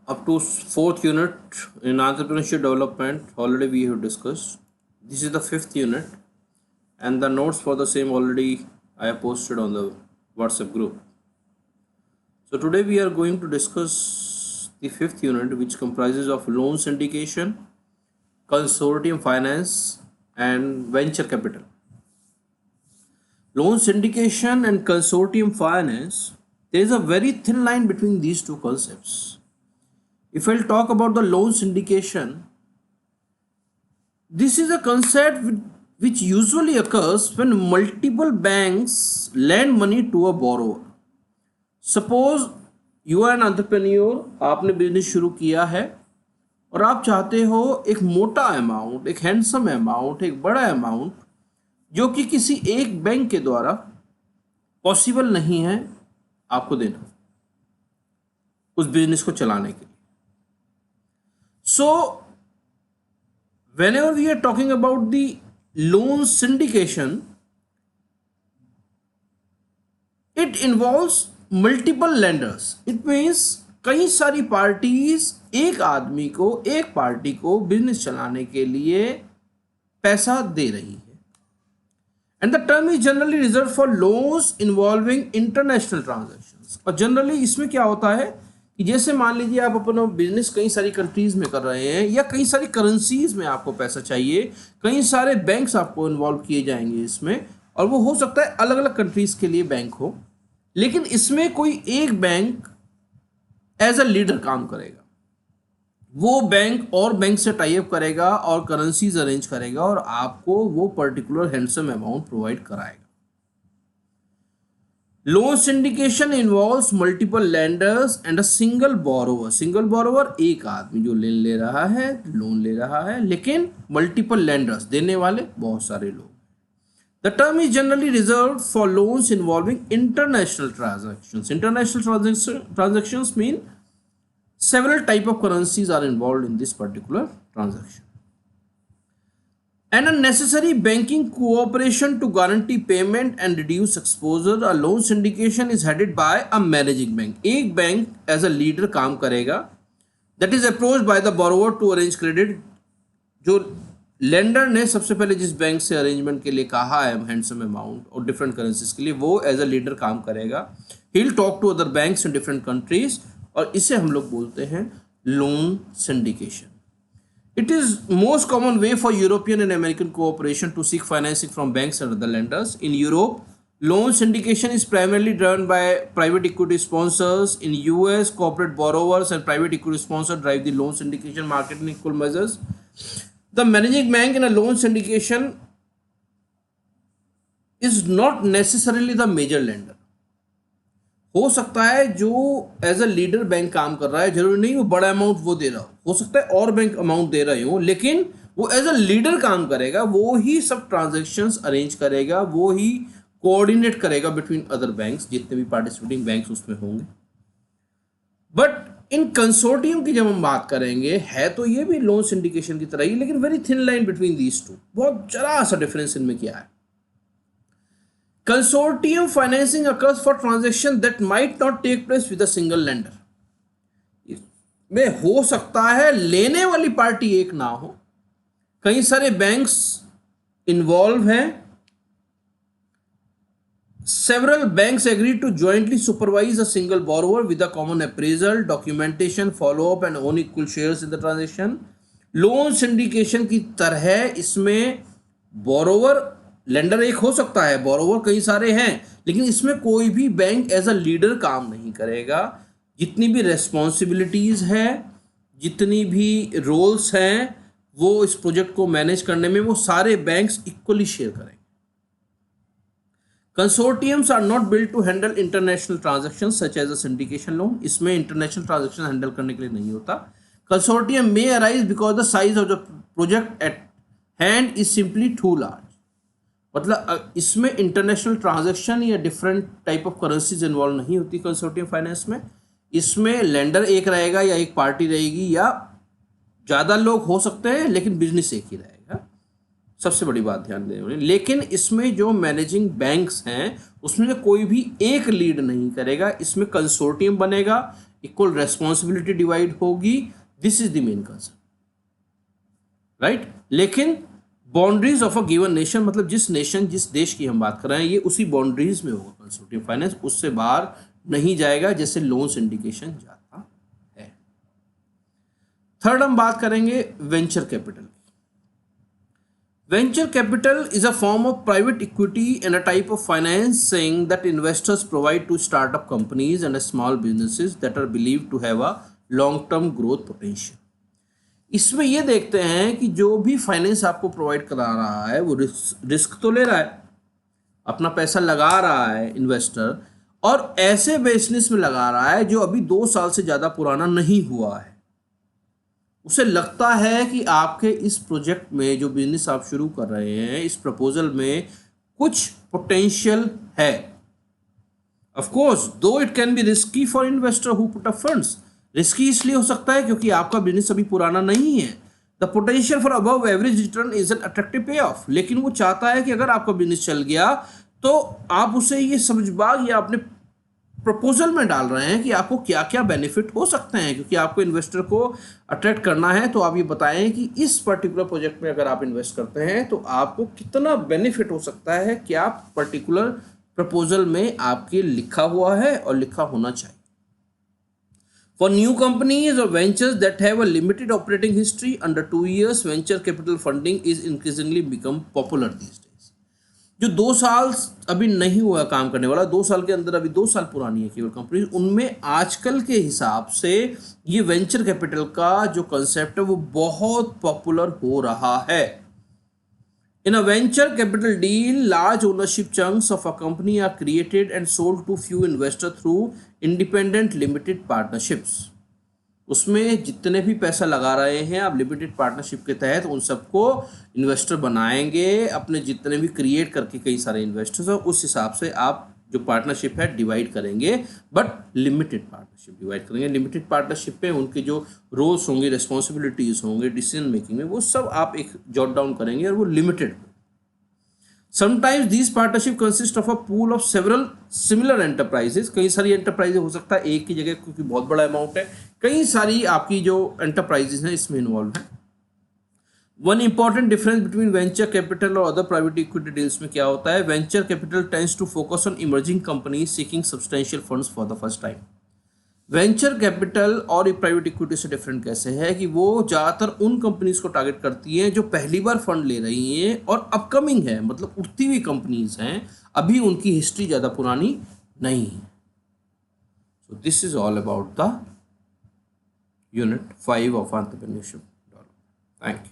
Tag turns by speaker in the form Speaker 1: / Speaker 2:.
Speaker 1: Up to fourth unit in entrepreneurship development already we have discussed. This is the fifth unit, and the notes for the same already I have posted on the WhatsApp group. So today we are going to discuss the fifth unit, which comprises of loan syndication, consortium finance, and venture capital. Loan syndication and consortium finance, there is a very thin line between these two concepts. If I'll talk about the loan syndication, this is a concept which usually occurs when multiple banks lend money to a borrower. Suppose you are an entrepreneur, आपने business शुरू किया है और आप चाहते हो एक मोटा अमाउंट, एक हैंडसम अमाउंट, एक बड़ा अमाउंट जो कि किसी एक बैंक के द्वारा पॉसिबल नहीं है आपको देना उस बिजनेस को चलाने के लिए. So whenever we are talking about the loan syndication, it involves multiple lenders. It means कई सारी पार्टीज एक आदमी को, एक पार्टी को बिजनेस चलाने के लिए पैसा दे रही है. And the term is generally reserved for loans involving international transactions. और जनरली इसमें क्या होता है कि जैसे मान लीजिए आप अपना बिजनेस कई सारी कंट्रीज में कर रहे हैं या कई सारी करेंसीज में आपको पैसा चाहिए, कई सारे बैंक्स आपको इन्वॉल्व किए जाएंगे इसमें, और वो हो सकता है अलग अलग कंट्रीज के लिए बैंक हो, लेकिन इसमें कोई एक बैंक एज अ लीडर काम करेगा. वो बैंक और बैंक से टाई अप करेगा और करेंसीज अरेंज करेगा और आपको वो पर्टिकुलर हैंडसम अमाउंट प्रोवाइड कराएगा. Loan syndication involves multiple lenders and a single borrower. Single borrower एक आदमी जो लोन ले रहा है, लोन ले रहा है, लेकिन मल्टीपल लेंडर्स देने वाले बहुत सारे लोग. The term is generally reserved for loans involving international transactions. International transactions mean several type of currencies are involved in this particular transaction. And a necessary banking cooperation to guarantee payment and reduce exposure. A loan syndication is headed by a managing bank. एक bank as a leader काम करेगा, that is approached by the borrower to arrange credit. जो lender ने सबसे पहले जिस bank से arrangement के लिए कहा है हैंडसम अमाउंट और डिफरेंट करेंसीज के लिए, वो एज अ लीडर काम करेगा. He will talk to other banks in different countries, और इसे हम लोग बोलते हैं loan syndication. It is most common way for European and American cooperation to seek financing from banks and other lenders. In Europe, loan syndication is primarily driven by private equity sponsors. In US, corporate borrowers and private equity sponsors drive the loan syndication market in equal measures. The managing bank in a loan syndication is not necessarily the major lender. हो सकता है जो as a leader bank काम कर रहा है, जरूरी नहीं वो बड़ा अमाउंट वो दे रहा हो सकता है और बैंक अमाउंट दे रहे हो, लेकिन वो एज अ लीडर काम करेगा, वो ही सब ट्रांजैक्शंस अरेंज करेगा, वो ही कोऑर्डिनेट करेगा बिटवीन अदर बैंक्स, जितने भी पार्टिसिपेटिंग बैंक्स उसमें होंगे. बट इन कंसोर्टियम की जब हम बात करेंगे, है तो ये भी लोन सिंडिकेशन की तरह ही, लेकिन very thin line between these two. बहुत जरा सा डिफरेंस इनमें क्या है. Consortium financing occurs for transactions that might not take place with a single lender. में हो सकता है लेने वाली पार्टी एक ना हो, कई सारे बैंक्स इन्वॉल्व हैं. Several banks agree to jointly supervise a single borrower with a common appraisal, documentation, follow-up and own equal shares in the transaction. Loan syndication की तरह इसमें बोरोवर लेंडर एक हो सकता है, बोरोवर कई सारे हैं, लेकिन इसमें कोई भी बैंक एज अ लीडर काम नहीं करेगा. जितनी भी रेस्पॉन्सिबिलिटीज़ हैं, जितनी भी रोल्स हैं, वो इस प्रोजेक्ट को मैनेज करने में वो सारे बैंक्स इक्वली शेयर करेंगे. Consortiums are not build to handle international transactions such as a syndication loan. इसमें इंटरनेशनल ट्रांजैक्शन हैंडल करने के लिए नहीं होता. Consortium may arise because the size of the project at hand is simply too large. मतलब इसमें international transaction या different type of currencies involve नहीं होती कंसोर्टियम फाइनेंस में. इसमें लेंडर एक रहेगा या एक पार्टी रहेगी या ज़्यादा लोग हो सकते हैं, लेकिन बिजनेस एक ही रहेगा. सबसे बड़ी बात ध्यान देने वाली. लेकिन इसमें जो मैनेजिंग बैंक्स हैं उसमें से कोई भी एक लीड नहीं करेगा. इसमें कंसोर्टियम बनेगा, इक्वल रेस्पॉन्सिबिलिटी डिवाइड होगी, this is the main concern, right. लेकिन boundaries of a given nation, मतलब जिस नेशन, जिस देश की हम बात कर रहे हैं, ये उसी बाउंड्रीज में होगा कंसोर्टियम फाइनेंस, उससे बाहर नहीं जाएगा, जैसे लोन सिंडिकेशन जाता है। थर्ड हम बात करेंगे venture capital. Venture capital is a form of private equity and a type of financing that investors provide to startup companies and small businesses that are believed to have a long-term growth potential. इसमें ये देखते हैं कि जो भी finance आपको provide करा रहा है वो रिस्क तो ले रहा है, अपना पैसा लगा रहा है इन्वेस्टर, और ऐसे बिजनेस में लगा रहा है जो अभी 2 साल से ज़्यादा पुराना नहीं हुआ है। उसे लगता है कि आपके इस प्रोजेक्ट में, जो बिजनेस आप शुरू कर रहे हैं, इस प्रपोजल में कुछ पोटेंशियल है। ऑफ कोर्स दो it can be risky for investor who put up funds. Risky इसलिए हो सकता है क्योंकि आपका बिजनेस अभी पुराना नहीं है। The potential for above average return is an attractive पे ऑफ। लेकिन वो चाहता है कि अगर आपका बिजनेस चल गया तो आप उसे ये समझबाग या अपने प्रपोजल में डाल रहे हैं कि आपको क्या क्या बेनिफिट हो सकते हैं, क्योंकि आपको इन्वेस्टर को अट्रैक्ट करना है। तो आप ये बताएं कि इस पर्टिकुलर प्रोजेक्ट में अगर आप इन्वेस्ट करते हैं तो आपको कितना बेनिफिट हो सकता है, क्या पर्टिकुलर प्रपोजल में आपके लिखा हुआ है और लिखा होना चाहिए। फॉर न्यू कंपनीज और ventures that have a limited operating history under 2 years, venture capital funding is increasingly become popular these days. जो 2 साल अभी नहीं हुआ काम करने वाला, 2 साल के अंदर, अभी 2 साल पुरानी है केवल कंपनी, उनमें आजकल के हिसाब से ये वेंचर कैपिटल का जो कंसेप्ट है वो बहुत पॉपुलर हो रहा है। In a venture capital deal, large ownership chunks of a company are created and sold to few investor through independent limited partnerships. उसमें जितने भी पैसा लगा रहे हैं आप लिमिटेड पार्टनरशिप के तहत, उन सबको इन्वेस्टर बनाएंगे, अपने जितने भी क्रिएट करके कई सारे इन्वेस्टर्स हैं, उस हिसाब से आप जो पार्टनरशिप है डिवाइड करेंगे, बट लिमिटेड पार्टनरशिप डिवाइड करेंगे। लिमिटेड पार्टनरशिप पे उनके जो रोल्स होंगे, रिस्पॉन्सिबिलिटीज होंगे डिसीजन मेकिंग में, वो सब आप एक जॉट डाउन करेंगे और वो limited. Sometimes this partnership consist of a pool of several similar enterprises. कई सारी एंटरप्राइजेज हो सकता है एक की जगह, क्योंकि बहुत बड़ा अमाउंट है, कई सारी आपकी जो एंटरप्राइजेज हैं इसमें इन्वॉल्व है। One important difference between venture capital और अदर प्राइवेट इक्विटी डील्स में क्या होता है, venture capital tends to focus on emerging companies seeking substantial funds for the first time. Venture capital और प्राइवेट इक्विटी से डिफरेंट कैसे है कि वो ज़्यादातर उन कंपनीज को टारगेट करती हैं जो पहली बार फंड ले रही हैं और अपकमिंग है, मतलब उठती हुई कंपनीज हैं, अभी उनकी हिस्ट्री ज़्यादा पुरानी नहीं है। So this is all about the unit 5 of entrepreneurship. Thank you.